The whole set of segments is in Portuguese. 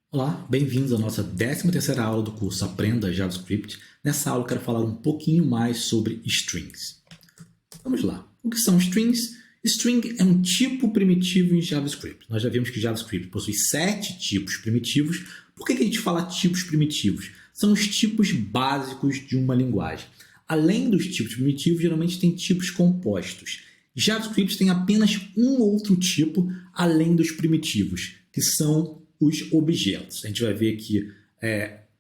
Olá, bem-vindos à nossa 13ª aula do curso Aprenda JavaScript. Nessa aula eu quero falar um pouquinho mais sobre strings. Vamos lá. O que são strings? String é um tipo primitivo em JavaScript. Nós já vimos que JavaScript possui 7 tipos primitivos. Por que a gente fala tipos primitivos? São os tipos básicos de uma linguagem. Além dos tipos primitivos, geralmente tem tipos compostos. JavaScript tem apenas um outro tipo além dos primitivos, que são os objetos. A gente vai ver aqui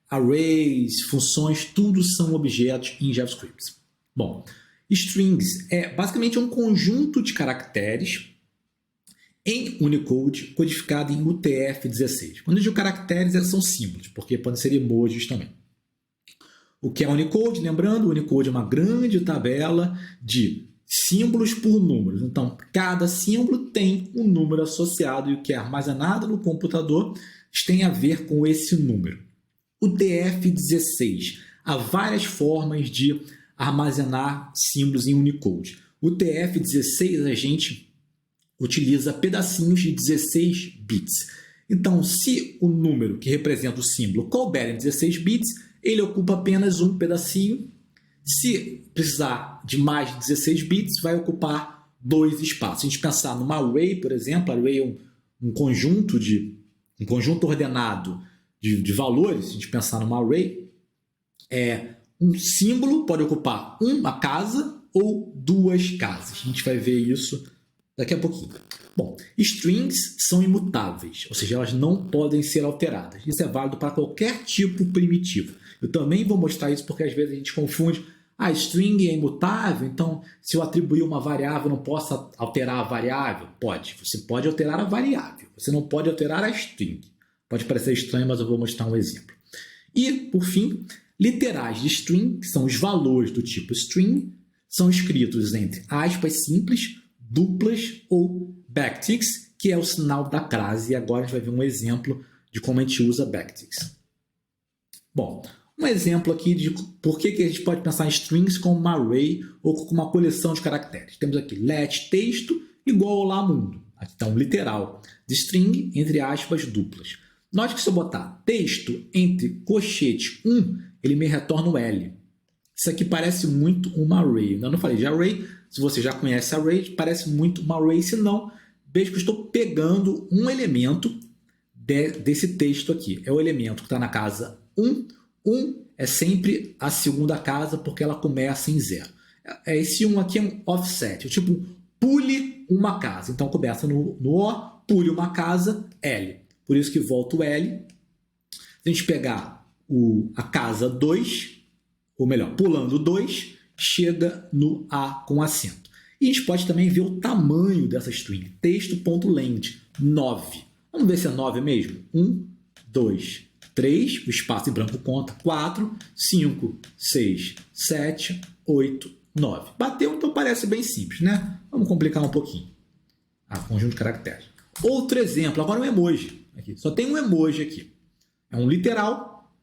arrays, funções, tudo são objetos em JavaScript. Bom, strings é basicamente um conjunto de caracteres em Unicode codificado em UTF-16. Quando eu digo caracteres, eles são símbolos, porque podem ser emojis também. O que é Unicode? Lembrando, o Unicode é uma grande tabela de símbolos por números. Então, cada símbolo tem um número associado e o que é armazenado no computador tem a ver com esse número. O TF-16. Há várias formas de armazenar símbolos em Unicode. O TF-16 a gente utiliza pedacinhos de 16 bits. Então, se o número que representa o símbolo couber em 16 bits, ele ocupa apenas um pedacinho. Se precisar de mais de 16 bits, vai ocupar 2 espaços. Se a gente pensar numa array, por exemplo, array é um conjunto ordenado de valores. Se a gente pensar numa array, um símbolo pode ocupar uma casa ou 2 casas. A gente vai ver isso daqui a pouquinho. Bom, strings são imutáveis, ou seja, elas não podem ser alteradas. Isso é válido para qualquer tipo primitivo. Eu também vou mostrar isso porque às vezes a gente confunde. String é imutável, então se eu atribuir uma variável, eu não posso alterar a variável? Pode. Você pode alterar a variável. Você não pode alterar a string. Pode parecer estranho, mas eu vou mostrar um exemplo. E, por fim, literais de string, que são os valores do tipo string, são escritos entre aspas simples, duplas ou backticks, que é o sinal da crase. E agora a gente vai ver um exemplo de como a gente usa backticks. Bom, um exemplo aqui de por que a gente pode pensar em strings como uma array ou como uma coleção de caracteres. Temos aqui let texto igual ao lá mundo. Aqui está um literal de string entre aspas duplas. Note que se eu botar texto entre colchete 1, ele me retorna o L. Isso aqui parece muito uma array. Eu não falei de array. Se você já conhece array, parece muito uma array. Se não, veja que eu estou pegando um elemento desse texto aqui. É o elemento que está na casa 1. 1 é sempre a segunda casa porque ela começa em 0. Esse 1 aqui é um offset. É tipo, pule uma casa. Então, começa no O, pule uma casa, L. Por isso que volta o L. Se a gente pegar a casa 2, ou melhor, pulando 2, chega no A com acento. E a gente pode também ver o tamanho dessa string. Texto.length, 9. Vamos ver se é 9 mesmo? 1, 2, 3, o espaço em branco conta, 4, 5, 6, 7, 8, 9. Bateu, então parece bem simples, né? Vamos complicar um pouquinho. Conjunto de caracteres. Outro exemplo, agora um emoji. Aqui. Só tem um emoji aqui. É um literal.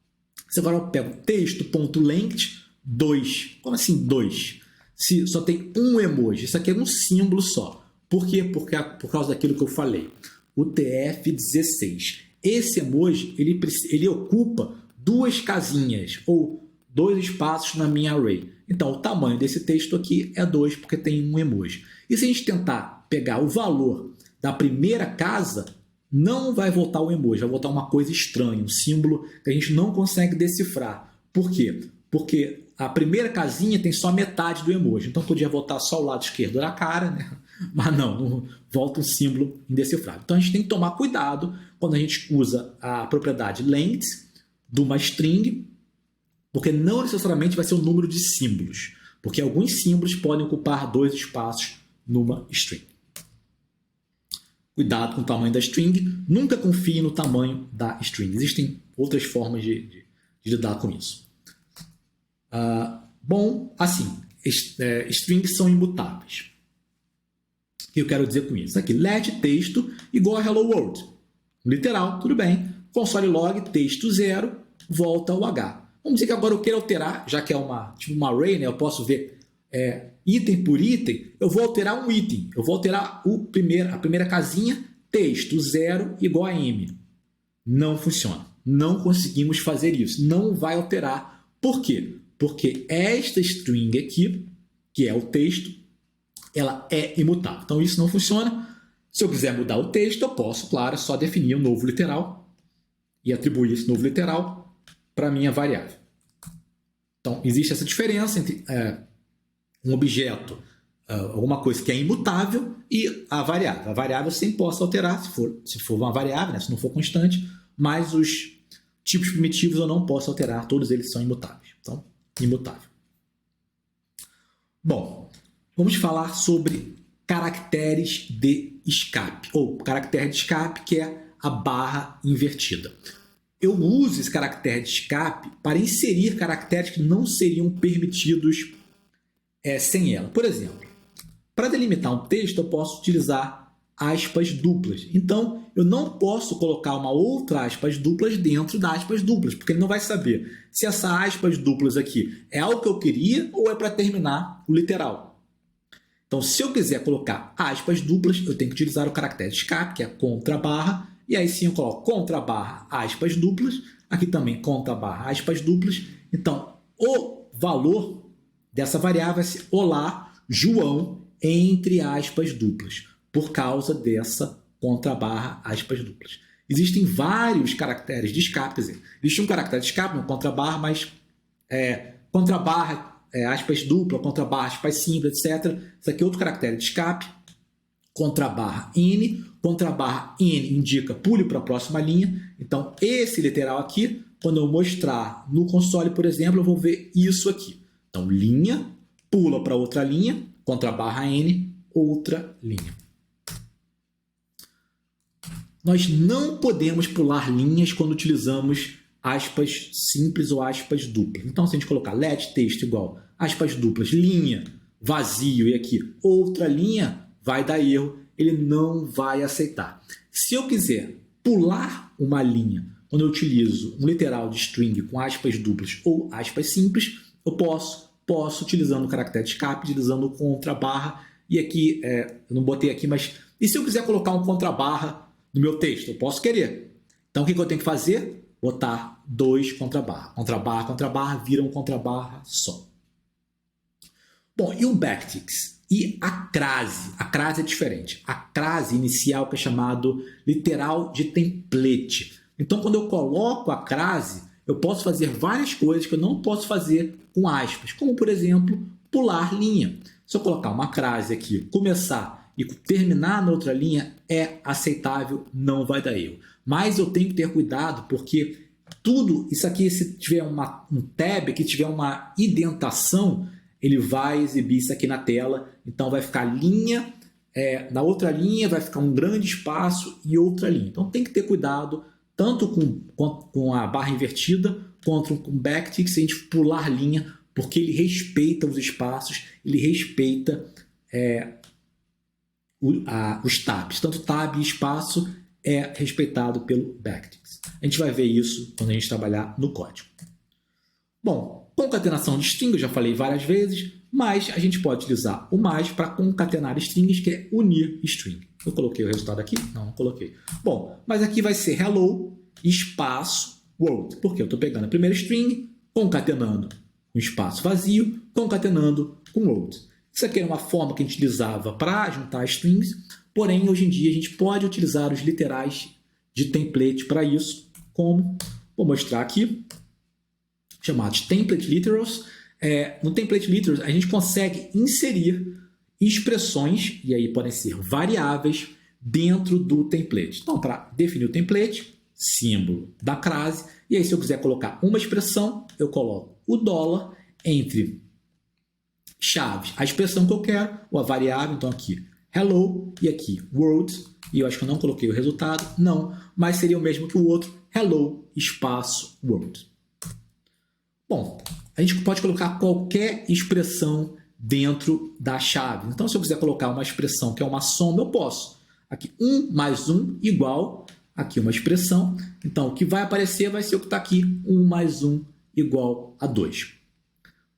Você agora pega o texto.length, 2. Como assim 2? Se só tem um emoji. Isso aqui é um símbolo só. Por quê? Por causa daquilo que eu falei. O TF-16. Esse emoji, ele ocupa 2 casinhas ou 2 espaços na minha array. Então, o tamanho desse texto aqui é 2, porque tem um emoji. E se a gente tentar pegar o valor da primeira casa, não vai voltar o emoji, vai voltar uma coisa estranha, um símbolo que a gente não consegue decifrar. Por quê? Porque a primeira casinha tem só metade do emoji. Então, podia voltar só o lado esquerdo da cara, né? Mas não volta um símbolo indecifrável. Então, a gente tem que tomar cuidado quando a gente usa a propriedade length de uma string, porque não necessariamente vai ser o número de símbolos, porque alguns símbolos podem ocupar 2 espaços numa string. Cuidado com o tamanho da string, nunca confie no tamanho da string. Existem outras formas de lidar com isso. Bom, assim, strings são imutáveis. O que eu quero dizer com isso? Aqui, let texto igual a hello world. Literal, tudo bem. Console log, texto 0, volta ao H. Vamos dizer que agora eu quero alterar, já que é uma array, né? Eu posso ver item por item, eu vou alterar um item. Eu vou alterar a primeira casinha, texto 0 igual a M. Não funciona. Não conseguimos fazer isso. Não vai alterar. Por quê? Porque esta string aqui, que é o texto, ela é imutável. Então, isso não funciona. Se eu quiser mudar o texto, eu posso, claro, só definir um novo literal e atribuir esse novo literal para a minha variável. Então, existe essa diferença entre um objeto, alguma coisa que é imutável, e a variável. A variável eu sempre posso alterar, se for uma variável, né? Se não for constante, mas os tipos primitivos eu não posso alterar, todos eles são imutáveis. Então, imutável. Bom, vamos falar sobre caracteres de escape, ou caractere de escape, que é a barra invertida. Eu uso esse caractere de escape para inserir caracteres que não seriam permitidos sem ela. Por exemplo, para delimitar um texto, eu posso utilizar aspas duplas. Então, eu não posso colocar uma outra aspas duplas dentro da aspas duplas, porque ele não vai saber se essa aspas duplas aqui é algo que eu queria ou é para terminar o literal. Então, se eu quiser colocar aspas duplas, eu tenho que utilizar o caractere de escape, que é contra barra, e aí sim eu coloco contra barra aspas duplas, aqui também contra barra aspas duplas. Então, o valor dessa variável é olá, João, entre aspas duplas, por causa dessa contra barra aspas duplas. Existem vários caracteres de escape, quer dizer, existe um caractere de escape, um contra barra, mas contra barra, aspas dupla, contra barra, aspas simples, etc. Isso aqui é outro caractere de escape. Contra barra N indica pule para a próxima linha. Então, esse literal aqui, quando eu mostrar no console, por exemplo, eu vou ver isso aqui. Então, linha, pula para outra linha, contra barra N, outra linha. Nós não podemos pular linhas quando utilizamos aspas simples ou aspas duplas. Então, se a gente colocar let texto igual aspas duplas, linha, vazio e aqui outra linha, vai dar erro, ele não vai aceitar. Se eu quiser pular uma linha quando eu utilizo um literal de string com aspas duplas ou aspas simples, eu posso utilizando o caractere de escape, utilizando o contra barra, e aqui, eu não botei aqui, mas e se eu quiser colocar um contra barra no meu texto? Eu posso querer. Então, o que eu tenho que fazer? Botar dois contra barra. Contra barra, vira um contra barra só. Bom, e o backticks? E a crase? A crase é diferente. A crase inicial, que é chamado literal de template. Então, quando eu coloco a crase, eu posso fazer várias coisas que eu não posso fazer com aspas, como, por exemplo, pular linha. Se eu colocar uma crase aqui, começar e terminar na outra linha, é aceitável, não vai dar erro. Mas eu tenho que ter cuidado, porque tudo isso aqui, se tiver um tab, que tiver uma indentação, ele vai exibir isso aqui na tela. Então, vai ficar linha, na outra linha vai ficar um grande espaço e outra linha. Então, tem que ter cuidado, tanto com a barra invertida, quanto com o backtick, se a gente pular linha, porque ele respeita os espaços, ele respeita os tabs. Tanto tab e espaço é respeitado pelo backticks. A gente vai ver isso quando a gente trabalhar no código. Bom, concatenação de string, eu já falei várias vezes, mas a gente pode utilizar o mais para concatenar strings, que é unir string. Eu coloquei o resultado aqui? Não coloquei. Bom, mas aqui vai ser hello, espaço, world, porque eu estou pegando a primeira string, concatenando um espaço vazio, concatenando com world. Isso aqui era uma forma que a gente utilizava para juntar strings, porém, hoje em dia, a gente pode utilizar os literais de template para isso, como vou mostrar aqui, chamados template literals. No template literals, a gente consegue inserir expressões, e aí podem ser variáveis, dentro do template. Então, para definir o template, símbolo da crase, e aí se eu quiser colocar uma expressão, eu coloco o dólar entre chaves, a expressão que eu quero, ou a variável, então aqui hello, e aqui world, e eu acho que eu não coloquei o resultado, não, mas seria o mesmo que o outro, hello, espaço, world. Bom, a gente pode colocar qualquer expressão dentro da chave. Então, se eu quiser colocar uma expressão que é uma soma, eu posso. Aqui, 1 mais 1 igual, aqui uma expressão. Então, o que vai aparecer vai ser o que está aqui, 1 mais 1 igual a 2.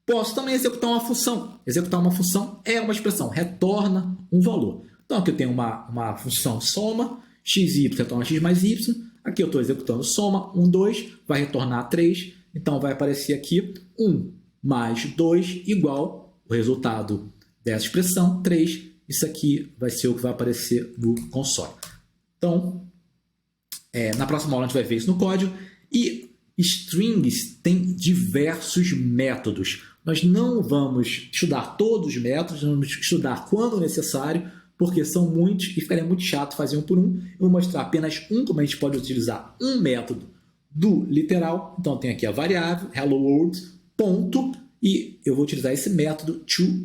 Posso também executar uma função. Executar uma função é uma expressão, retorna um valor. Então, aqui eu tenho uma função soma, xy retorna x mais y. Aqui eu estou executando soma, 1, 2, vai retornar 3, então vai aparecer aqui 1 mais 2 igual o resultado dessa expressão, 3. Isso aqui vai ser o que vai aparecer no console. Então, na próxima aula a gente vai ver isso no código. E strings tem diversos métodos. Nós não vamos estudar todos os métodos, vamos estudar quando necessário, porque são muitos e ficaria muito chato fazer um por um. Eu vou mostrar apenas como a gente pode utilizar um método do literal. Então, tem aqui a variável hello world, ponto, e eu vou utilizar esse método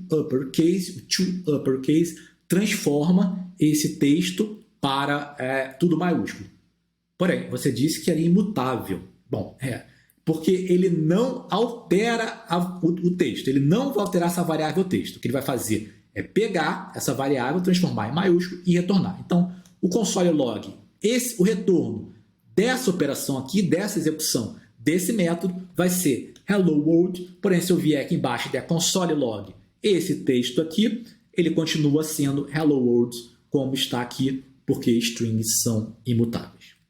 toUpperCase. O toUpperCase transforma esse texto para tudo maiúsculo. Porém, você disse que era imutável. Bom, porque ele não altera o texto, ele não vai alterar essa variável texto. O que ele vai fazer é pegar essa variável, transformar em maiúsculo e retornar. Então, o console log, o retorno dessa operação aqui, dessa execução desse método, vai ser hello world. Porém, se eu vier aqui embaixo e der console log, esse texto aqui, ele continua sendo hello world, como está aqui, porque strings são imutáveis.